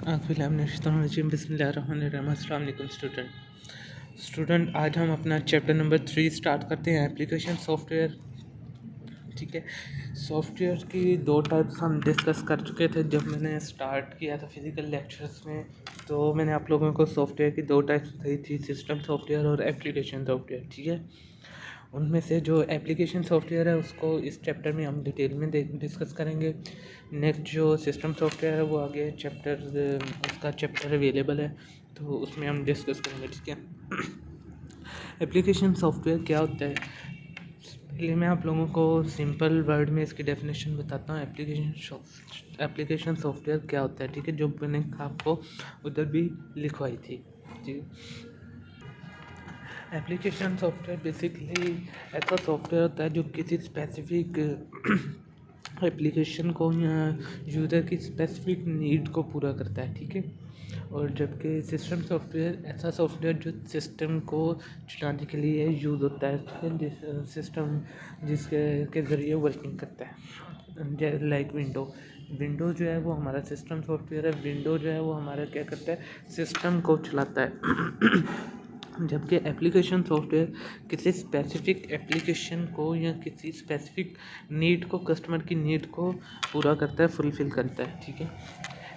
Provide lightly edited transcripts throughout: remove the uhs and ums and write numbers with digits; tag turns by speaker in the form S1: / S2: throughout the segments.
S1: अस्सलाम स्टूडेंट, आज हम अपना चैप्टर नंबर 3 स्टार्ट करते हैं, एप्लीकेशन सॉफ्टवेयर। ठीक है, सॉफ्टवेयर की दो टाइप्स हम डिस्कस कर चुके थे जब मैंने स्टार्ट किया था फिज़िकल लेक्चर्स में। तो मैंने आप लोगों को सॉफ्टवेयर की दो टाइप्स बताई थी, सिस्टम सॉफ्टवेयर और एप्लीकेशन सॉफ्टवेयर। ठीक है, उनमें से जो एप्लीकेशन सॉफ्टवेयर है उसको इस चैप्टर में हम डिटेल में डिस्कस करेंगे। नेक्स्ट जो सिस्टम सॉफ्टवेयर है वो आगे उसका चैप्टर अवेलेबल है, तो उसमें हम डिस्कस करेंगे। ठीक है, एप्लीकेशन सॉफ्टवेयर क्या होता है, पहले मैं आप लोगों को सिंपल वर्ड में इसकी डेफिनेशन बताता हूँ। एप्लीकेशन सॉफ्टवेयर क्या होता है, ठीक है, जो मैंने आपको उधर भी लिखवाई थी। जी, एप्लीकेशन सॉफ्टवेयर बेसिकली ऐसा सॉफ्टवेयर होता है जो किसी स्पेसिफिक एप्लीकेशन को या यूज़र की स्पेसिफिक नीड को पूरा करता है। ठीक है, और जबकि सिस्टम सॉफ्टवेयर ऐसा सॉफ्टवेयर जो सिस्टम को चलाने के लिए यूज़ होता है, ठीक है, सिस्टम जिसके ज़रिए वर्किंग करता है। लाइक विंडो जो है वो हमारा सिस्टम सॉफ्टवेयर है। विंडो जो है वो हमारा क्या करता है, सिस्टम को चलाता है। जबकि एप्लीकेशन सॉफ्टवेयर किसी स्पेसिफिक एप्लीकेशन को या किसी स्पेसिफिक नीड को, कस्टमर की नीड को पूरा करता है, फुलफ़िल करता है। ठीक है,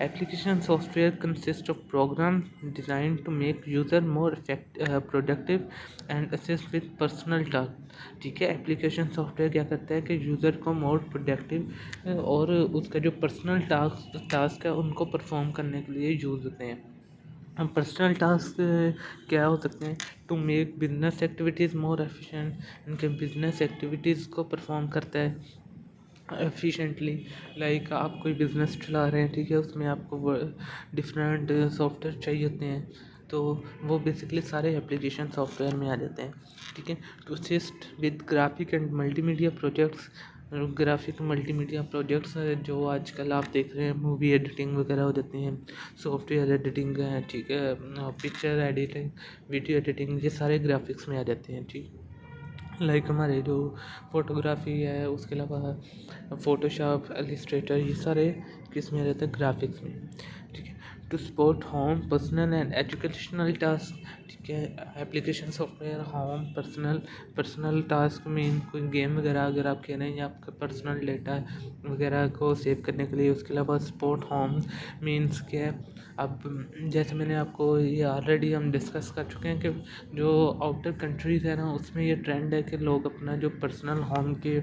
S1: application software consist of program design to make user more productive and assist with personal task. ठीक है, एप्लीकेशन सॉफ्टवेयर क्या करता है कि यूज़र को मोर प्रोडक्टिव और उसका जो पर्सनल टास्क है उनको परफॉर्म करने के लिए यूज़ होते हैं। हम पर्सनल टास्क क्या हो सकते हैं, to make business activities more efficient. इनके बिजनेस एक्टिविटीज़ को परफॉर्म करता है एफिशिएंटली। लाइक आप कोई बिज़नेस चला रहे हैं, ठीक है, उसमें आपको डिफरेंट सॉफ्टवेयर चाहिए होते हैं, तो वो बेसिकली सारे एप्लीकेशन सॉफ्टवेयर में आ जाते हैं। ठीक है, to assist with graphic and multimedia projects. Graphic multimedia projects जो आजकल आप देख रहे हैं, मूवी एडिटिंग वगैरह हो जाती हैं, सॉफ्टवेयर एडिटिंग है, ठीक है, पिक्चर एडिटिंग, वीडियो एडिटिंग, ये सारे ग्राफिक्स में आ जाते हैं। ठीक, लाइक हमारे जो फ़ोटोग्राफी है, उसके अलावा फ़ोटोशॉप, इलस्ट्रेटर, ये सारे किस में रहते हैं, ग्राफिक्स में। ठीक है, to support home personal and educational task. ठीक है, application software home personal task में कोई गेम वगैरह अगर आप खेल रहे हैं या आपका पर्सनल डेटा वगैरह को सेव करने के लिए। उसके अलावा सपोर्ट होम मीन्स क्या है, अब जैसे मैंने आपको ये ऑलरेडी हम डिस्कस कर चुके हैं कि जो आउटर कंट्रीज़ है ना, उसमें ये ट्रेंड है कि लोग अपना जो पर्सनल होम के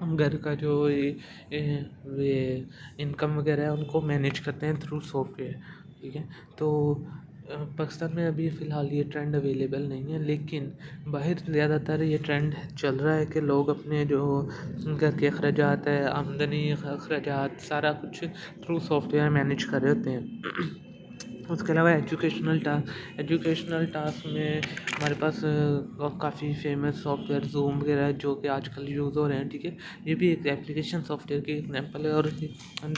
S1: घर का जो ये इनकम वगैरह है उनको मैनेज करते हैं थ्रू सॉफ्टवेयर। ठीक है, तो पाकिस्तान में अभी फ़िलहाल ये ट्रेंड अवेलेबल नहीं है, लेकिन बाहर ज़्यादातर ये ट्रेंड चल रहा है कि लोग अपने जो घर के अखराजात है, आमदनी अखराजात, सारा कुछ थ्रू सॉफ्टवेयर मैनेज कर रहे होते हैं। उसके अलावा एजुकेशनल टास्क में हमारे पास काफ़ी फेमस सॉफ्टवेयर ज़ूम वगैरह जो कि आजकल यूज़ हो रहे हैं। ठीक है, ये भी एक एप्लीकेशन सॉफ्टवेयर की एग्जांपल है, और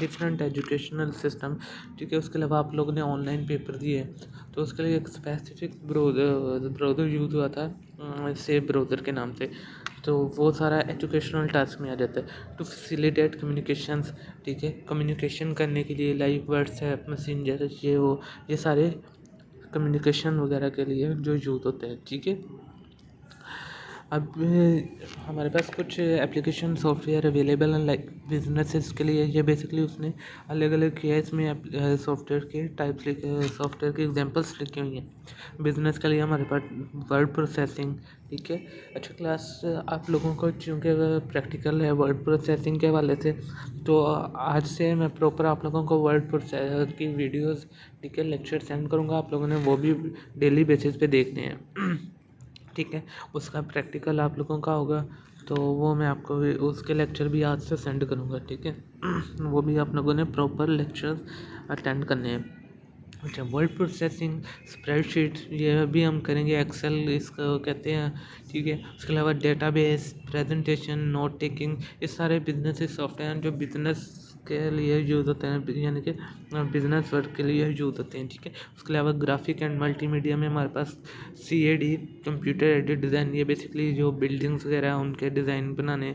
S1: डिफरेंट एजुकेशनल सिस्टम। ठीक है, उसके अलावा आप लोगों ने ऑनलाइन पेपर दिए तो उसके लिए एक स्पेसिफिक ब्राउज़र यूज़ हुआ था, सेव ब्राउज़र के नाम से, तो वो सारा एजुकेशनल टास्क में आ जाता है। To facilitate communications. ठीक है, कम्युनिकेशन करने के लिए लाइक व्हाट्सएप, मैसेंजर, ये सारे कम्युनिकेशन वगैरह के लिए जो यूज़ होते हैं। ठीक है, अब हमारे पास कुछ एप्लीकेशन सॉफ्टवेयर अवेलेबल हैं लाइक बिजनेसेस के लिए। ये बेसिकली उसने अलग अलग किया है, इसमें सॉफ्टवेयर के टाइप्स लिखे, सॉफ्टवेयर की एग्जांपल्स लिखी हुई हैं। बिजनेस के लिए हमारे पास वर्ड प्रोसेसिंग। ठीक है, अच्छा क्लास आप लोगों को चूँकि प्रैक्टिकल है वर्ड प्रोसेसिंग के हवाले से, तो आज से मैं प्रॉपर आप लोगों को वर्ड प्रोसेसर की वीडियोज़, ठीक है, लेक्चर सेंड करूँगा, आप लोगों ने वो भी डेली बेसिस पे देखने हैं। ठीक है, उसका प्रैक्टिकल आप लोगों का होगा, तो वो मैं आपको उसके लेक्चर भी आज से सेंड करूँगा। ठीक है, वो भी आप लोगों ने प्रॉपर लेक्चर अटेंड करने हैं। अच्छा, वर्ड प्रोसेसिंग, स्प्रेडशीट, ये भी हम करेंगे, एक्सेल इसको कहते हैं। ठीक है, उसके अलावा डेटाबेस, प्रेजेंटेशन, नोट टेकिंग, ये सारे बिजनेस सॉफ्टवेयर हैं जो बिजनेस के लिए यूज़ होते हैं, यानी कि बिजनेस वर्क के लिए यूज़ होते हैं, ठीक है। उसके अलावा ग्राफिक एंड मल्टीमीडिया में हमारे पास CAD, कंप्यूटर एडेड डिज़ाइन, ये बेसिकली जो बिल्डिंग्स वगैरह हैं उनके डिज़ाइन बनाने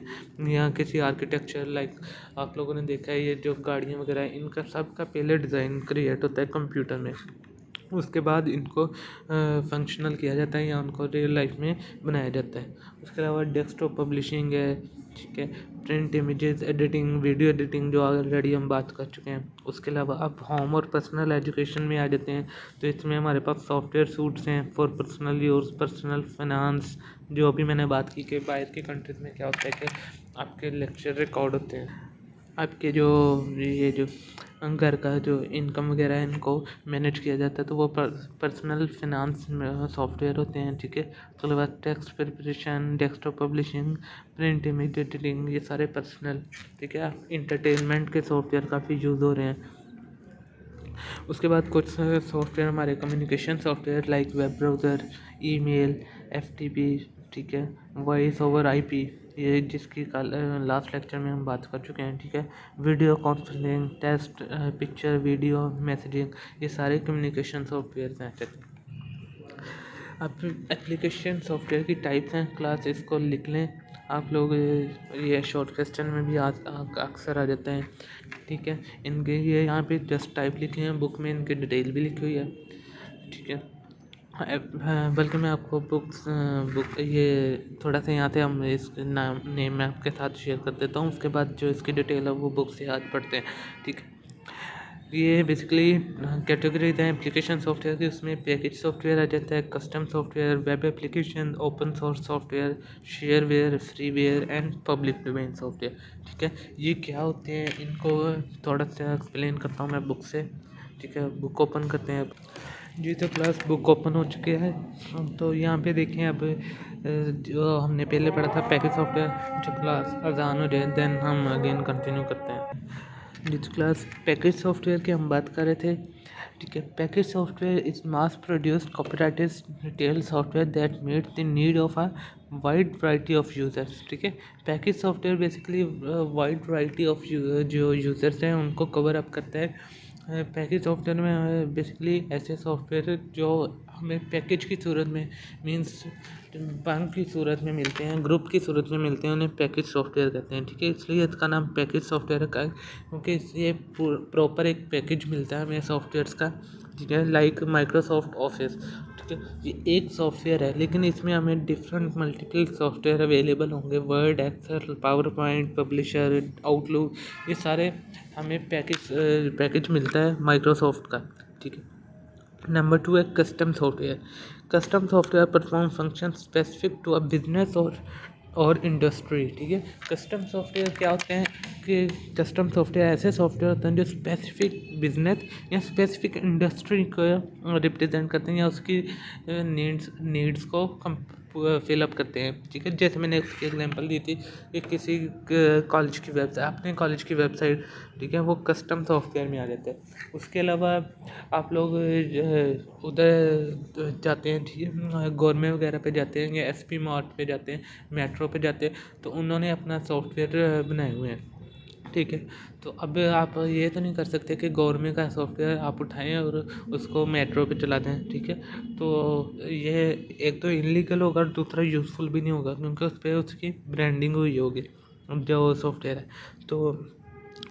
S1: या किसी आर्किटेक्चर, लाइक आप लोगों ने देखा है ये जो गाड़ियाँ वगैरह हैं इनका सबका पहले डिज़ाइन क्रिएट होता है कंप्यूटर में, उसके बाद इनको फंक्शनल किया जाता है या उनको रियल लाइफ में बनाया जाता है। उसके अलावा डेस्कटॉप पब्लिशिंग है, ठीक है, print images editing, video editing जो ऑलरेडी हम बात कर चुके हैं। उसके अलावा अब होम और पर्सनल एजुकेशन में आ जाते हैं, तो इसमें हमारे पास सॉफ्टवेयर सूट्स हैं for personal use, personal finance, जो अभी मैंने बात की कि बाहर की कंट्रीज़ में क्या होता है कि आपके लेक्चर रिकॉर्ड होते हैं, आपके जो ये जो घर का जो इनकम वगैरह है इनको मैनेज किया जाता है, तो वो पर्सनल फिनांस सॉफ्टवेयर होते हैं, ठीक है। उसके बाद text preparation, desktop publishing, print image editing, ये सारे पर्सनल, ठीक है। इंटरटेनमेंट के सॉफ्टवेयर काफ़ी यूज़ हो रहे हैं। उसके बाद कुछ सॉफ्टवेयर हमारे communication software like web browser, email, FTP, ठीक है, वॉइस ओवर IP, ये जिसकी लास्ट लेक्चर में हम बात कर चुके हैं, ठीक है। Video conferencing, text, picture video messaging, ये सारे कम्युनिकेशन सॉफ्टवेयर हैं। अब एप्लीकेशन सॉफ्टवेयर की टाइप्स हैं, क्लास इसको लिख लें आप लोग, ये शॉर्ट क्वेश्चन में भी अक्सर आ जाते हैं, ठीक है। इनके ये यहाँ पे जस्ट टाइप लिखे हैं, बुक में इनकी डिटेल भी लिखी हुई है, ठीक है। हाँ, बल्कि मैं आपको बुक ये थोड़ा सा यहाँ से हम इस नाम नेम मैं आपके साथ शेयर कर देता हूँ, उसके बाद जो इसकी डिटेल है वो बुक से आज पढ़ते हैं, ठीक है। ये बेसिकली कैटेगरीज हैं एप्लीकेशन सॉफ्टवेयर की, उसमें पैकेज सॉफ्टवेयर आ जाता है, custom software, web application, open source software, shareware, freeware and public domain software, ठीक है। ये क्या होते हैं इनको थोड़ा सा एक्सप्लेन करता हूँ मैं बुक से, ठीक है। बुक ओपन करते हैं जी, तो क्लास बुक ओपन हो चुकी है। तो यहाँ पे देखें अब जो हमने पहले पढ़ा था पैकेज सॉफ्टवेयर, जो क्लास अजान हो जाए देन हम अगेन कंटिन्यू करते हैं। जिस क्लास पैकेज सॉफ्टवेयर की हम बात कर रहे थे, ठीक है। Package software is mass produced copyrighted retail software that meet the need of a wide variety of users, ठीक है। Package software basically wide variety of जो यूज़र्स हैं उनको कवर अप करता है। पैकेज सॉफ्टवेयर में बेसिकली ऐसे सॉफ्टवेयर जो हमें पैकेज की सूरत में, मींस बंक की सूरत में मिलते हैं, ग्रुप की सूरत में मिलते हैं, उन्हें पैकेज सॉफ्टवेयर कहते हैं, ठीक है। इसलिए इसका नाम पैकेज सॉफ्टवेयर रखा है क्योंकि इससे प्रॉपर एक पैकेज मिलता है हमें सॉफ्टवेयर्स का, ठीक है। लाइक माइक्रोसॉफ्ट ऑफिस, ठीक है, ये एक सॉफ्टवेयर है लेकिन इसमें हमें डिफरेंट मल्टीपल सॉफ्टवेयर अवेलेबल होंगे, Word, Excel, PowerPoint, Publisher, Outlook, ये सारे हमें पैकेज मिलता है माइक्रोसॉफ्ट का, ठीक है। नंबर 2 है custom software. Custom software perform function specific to a business और इंडस्ट्री, ठीक है। कस्टम सॉफ्टवेयर क्या होते हैं कि कस्टम सॉफ्टवेयर ऐसे सॉफ्टवेयर होते हैं जो स्पेसिफिक बिजनेस या स्पेसिफिक इंडस्ट्री को रिप्रेजेंट करते हैं या उसकी नीड्स को फिलअप करते हैं, ठीक है। जैसे मैंने उसकी एग्जांपल दी थी कि किसी कॉलेज की वेबसाइट, अपने कॉलेज की वेबसाइट, ठीक है, वो कस्टम सॉफ्टवेयर में आ जाता है। उसके अलावा आप लोग उधर जाते हैं, ठीक है, गवर्नमेंट वगैरह पे जाते हैं या SP मार्ट पे जाते हैं, मेट्रो पे जाते हैं, तो उन्होंने अपना सॉफ्टवेयर बनाए हुए हैं, ठीक है। तो अब आप ये तो नहीं कर सकते कि गवर्नमेंट का सॉफ्टवेयर आप उठाएं और उसको मेट्रो पे चला दें, ठीक है। तो ये एक तो इलीगल होगा और दूसरा यूज़फुल भी नहीं होगा क्योंकि उस पर उसकी ब्रांडिंग हुई होगी जो सॉफ्टवेयर है। तो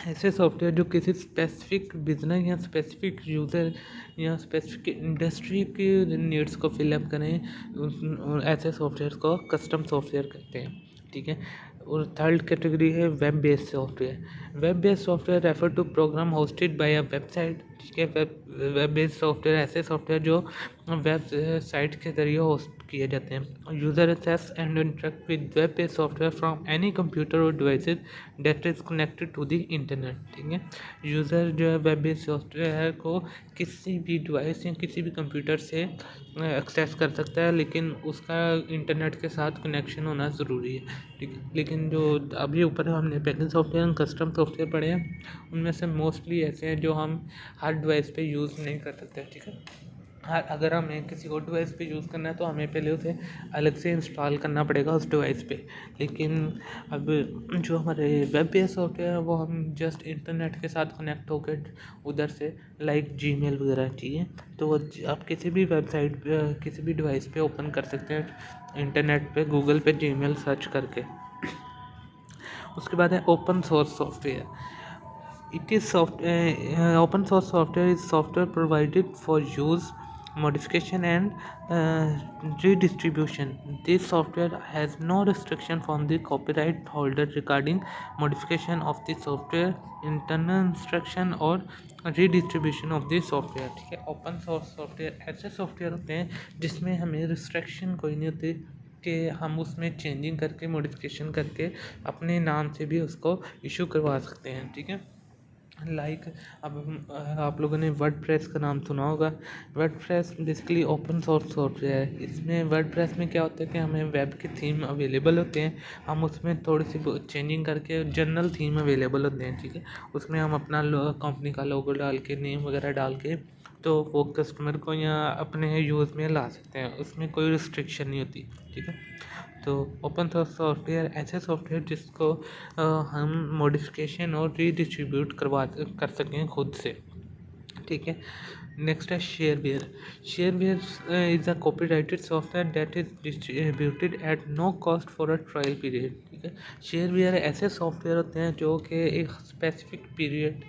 S1: ऐसे सॉफ्टवेयर जो किसी स्पेसिफिक बिजनेस या स्पेसिफिक यूज़र या स्पेसिफिक इंडस्ट्री की नीड्स को फिलअप करें, ऐसे सॉफ्टवेयर को कस्टम सॉफ्टवेयर कहते हैं, ठीक है। और थर्ड कैटेगरी है web based software. Web based software refer to program hosted by a website, ठीक है। वेब बेस्ड सॉफ्टवेयर ऐसे सॉफ्टवेयर जो वेब साइट के जरिए होस्ट किए जाते हैं। User access and interact with web based software from any computer or devices that is connected to the internet, ठीक है। यूज़र जो है वेब बेस्ड सॉफ्टवेयर को किसी भी डिवाइस या किसी भी कंप्यूटर से एक्सेस कर सकता है, लेकिन उसका इंटरनेट के साथ कनेक्शन होना ज़रूरी है, ठीक है। लेकिन जो अभी ऊपर हमने पैकेज सॉफ्टवेयर और कस्टम सॉफ्टवेयर पढ़े हैं उनमें से मोस्टली ऐसे हैं जो हम हर डिवाइस पे यूज़ नहीं कर सकते, ठीक है। हाँ, अगर हमें किसी और डिवाइस पे यूज़ करना है तो हमें पहले उसे अलग से इंस्टॉल करना पड़ेगा उस डिवाइस पे। लेकिन अब जो हमारे वेब बेस्ड सॉफ्टवेयर है वो हम जस्ट इंटरनेट के साथ कनेक्ट होकर उधर से लाइक जीमेल वगैरह चाहिए तो वो आप किसी भी वेबसाइट पे किसी भी डिवाइस पे ओपन कर सकते हैं इंटरनेट पे गूगल पे जीमेल सर्च करके। उसके बाद है open source software. It is open source software is software provided for use, modification, and redistribution. This software has no restriction from the copyright holder regarding modification of the software, internal instruction और redistribution of the software। ठीक है, open source software ऐसे software होते हैं जिसमें हमें restriction कोई नहीं होती कि हम उसमें चेंजिंग करके मॉडिफिकेशन करके अपने नाम से भी उसको इशू करवा सकते हैं। ठीक है, लाइक अब आप लोगों ने वर्डप्रेस का नाम सुना होगा। WordPress basically open source software है। इसमें वर्डप्रेस में क्या होता है कि हमें वेब के थीम अवेलेबल होते हैं, हम उसमें थोड़ी सी चेंजिंग करके जनरल थीम अवेलेबल होते हैं। ठीक है, उसमें हम अपना कंपनी का लोगो डाल के नेम वगैरह डाल के तो वो कस्टमर को या अपने यूज़ में ला सकते हैं, उसमें कोई रिस्ट्रिक्शन नहीं होती। ठीक है, तो ओपन सोर्स सॉफ्टवेयर ऐसे सॉफ्टवेयर जिसको हम मॉडिफिकेशन और रीडिस्ट्रीब्यूट कर सकें खुद से। ठीक है, नेक्स्ट है shareware. Shareware is a copyrighted software that is distributed at no cost for a trial period. ठीक है, शेयरवेयर ऐसे सॉफ्टवेयर होते हैं जो कि एक स्पेसिफिक पीरियड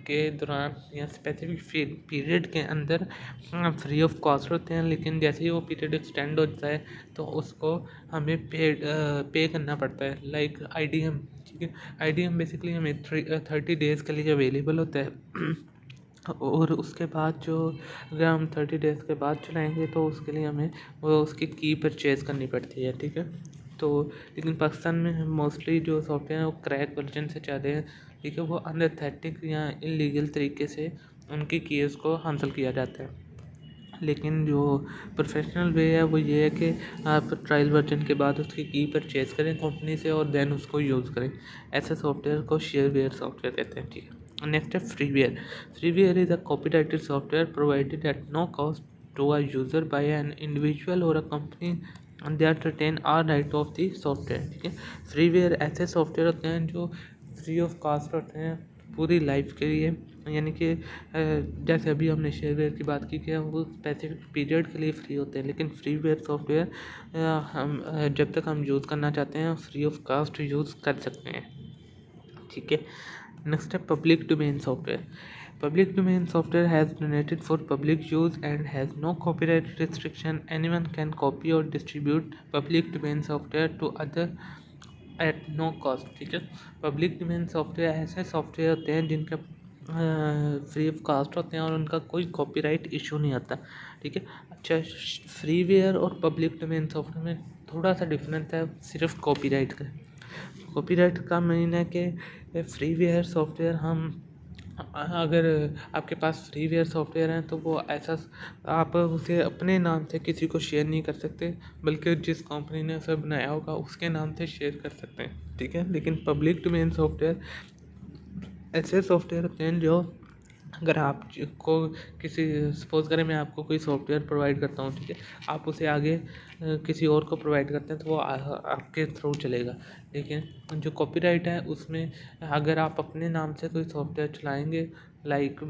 S1: के दौरान या स्पेसिफिक पीरियड के अंदर फ्री ऑफ कॉस्ट होते हैं, लेकिन जैसे ही वो पीरियड एक्सटेंड होता है तो उसको हमें पे करना पड़ता है। Like IDM। ठीक है, IDM बेसिकली हमें 30 डेज़ के लिए अवेलेबल होता है और उसके बाद जो अगर हम 30 डेज़ के बाद चलाएंगे तो उसके लिए हमें वो उसकी की परचेज़ करनी पड़ती है। ठीक है, तो लेकिन पाकिस्तान में मोस्टली जो सॉफ्टवेयर है वो क्रैक वर्जन से चल रहे हैं। ठीक है, वो अनएथेटिक या इलीगल तरीके से उनकी कीज़ को हासिल किया जाता है। लेकिन जो प्रोफेशनल वे है वो ये है कि आप ट्रायल वर्जन के बाद उसकी की परचेज़ करें कंपनी से और देन उसको यूज़ करें। ऐसे सॉफ्टवेयर को शेयरवेयर सॉफ्टवेयर कहते हैं। ठीक है, नेक्स्ट है freeware. Freeware is a copyrighted software provided at no cost to a user by an individual or a company that retain are right of the software. ठीक है, फ्रीवेयर ऐसे software होते हैं जो फ्री ऑफ कॉस्ट होते हैं पूरी life के लिए, यानी कि जैसे अभी हमने शेयरवेयर की बात की कि वो स्पेसिफिक पीरियड के लिए फ्री होते हैं, लेकिन फ्रीवेयर सॉफ्टवेयर हम जब तक हम यूज़ करना चाहते हैं फ्री ऑफ कॉस्ट यूज़ कर सकते हैं। ठीक है, नेक्स्ट है public domain software. Public domain software has donated for public use and has no copyright restriction. Anyone can copy or distribute public domain software to other at no cost। ठीक है, public domain software ऐसे software होते हैं जिनका free of cast होते हैं और उनका कोई कॉपीराइट इशू नहीं आता। ठीक है, अच्छा, फ्रीवेयर और पब्लिक डोमेन सॉफ्टवेयर में थोड़ा सा डिफरेंस है सिर्फ कॉपीराइट का। कॉपीराइट का मीन है कि फ्रीवेयर सॉफ्टवेयर हम अगर आपके पास फ्रीवेयर सॉफ्टवेयर है तो वो ऐसा आप उसे अपने नाम से किसी को शेयर नहीं कर सकते, बल्कि जिस कंपनी ने उसे बनाया होगा उसके नाम से शेयर कर सकते हैं। ठीक है, लेकिन पब्लिक डोमेन सॉफ्टवेयर ऐसे सॉफ्टवेयर होते हैं जो अगर आपको किसी सपोज़ करें मैं आपको कोई सॉफ्टवेयर प्रोवाइड करता हूँ। ठीक है, आप उसे आगे किसी और को प्रोवाइड करते हैं तो वो आपके थ्रू चलेगा। लेकिन जो कॉपीराइट है उसमें अगर आप अपने नाम से कोई सॉफ्टवेयर चलाएंगे, लाइक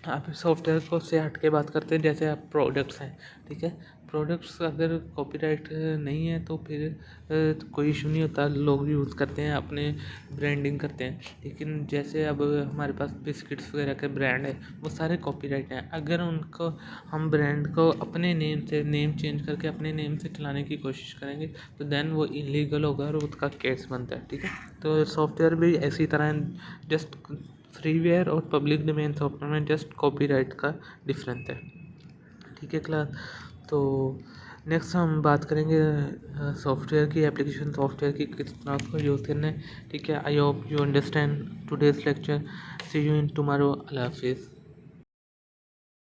S1: आप सॉफ्टवेयर को से हट के बात करते हैं जैसे आप प्रोडक्ट्स हैं। ठीक है, प्रोडक्ट्स अगर कॉपीराइट नहीं है तो फिर तो कोई इशू नहीं होता, लोग यूज़ करते हैं, अपने ब्रांडिंग करते हैं। लेकिन जैसे अब हमारे पास बिस्किट्स वगैरह के ब्रांड है वो सारे कॉपीराइट हैं, अगर उनको हम ब्रांड को अपने नेम से नेम चेंज करके अपने नेम से चलाने की कोशिश करेंगे तो देन वो इलीगल होगा और उसका केस बनता है। ठीक है, तो सॉफ्टवेयर भी ऐसी तरह जस्ट फ्रीवेयर और पब्लिक डोमेन सॉफ्टवेयर में जस्ट कॉपीराइट का डिफरेंस है। ठीक है क्लास, तो नेक्स्ट हम बात करेंगे सॉफ्टवेयर की, एप्लीकेशन सॉफ्टवेयर की किस तरह उसको यूज़ करना है। ठीक है, I hope you understand today's lecture. See you in tomorrow. अल्लाह हाफिज़।